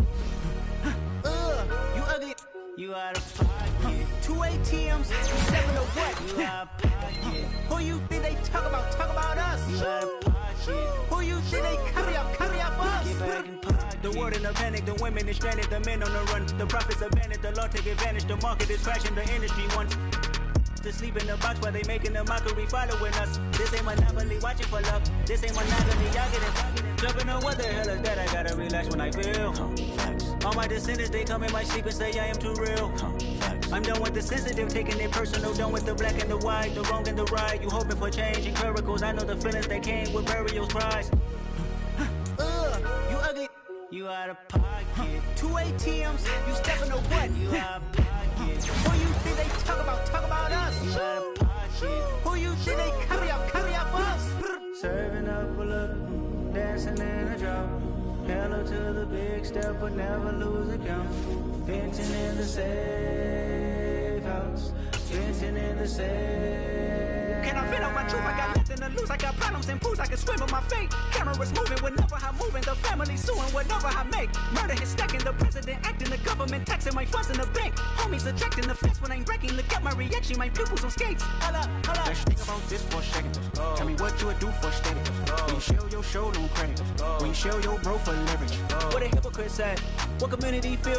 You ugly. You out of pocket. 2 ATMs, 7 of what? You out of pocket. Who you think they talk about? Talk about us. You out of pocket. Who world in a panic. The women is stranded, the men on the run. The profits abandoned, the law take advantage. The market is crashing, the industry wants to sleep in the box while they making a mockery following us. This ain't monopoly, watching for love. This ain't monogamy, y'all get it. Jumping on what the hell is that? I gotta relax when I feel. All my descendants, they come in my sleep and say I am too real. I'm done with the sensitive, taking it personal. Done with the black and the white, the wrong and the right. You hoping for change and miracles. I know the feelings that came with burials, cries. You ugly. You out of pocket. 2 ATMs, you stepping to what? You out of pocket. Who you think they talk about us? You out of pocket. Who you think they carry out for us? Serving up a look, dancing in a drop. Hello to the big step, but never lose a count. Venting in the safe house. Venting in the safe. Can I vent out my truth? I got nothing to lose. I got problems and booze. I can swim with my fate. Cameras moving whenever I'm moving. The family suing whatever I make. Murder is stacking. The president acting. The government taxing my funds in the bank. Homies attracting the fence when I'm breaking. Look at my reaction. My pupils on skates. Hold up. Let's think about this for a second. Tell me what you would do for steady. When you show your show, don't credit. When you show your bro for leverage. What a hypocrite said. What community feel?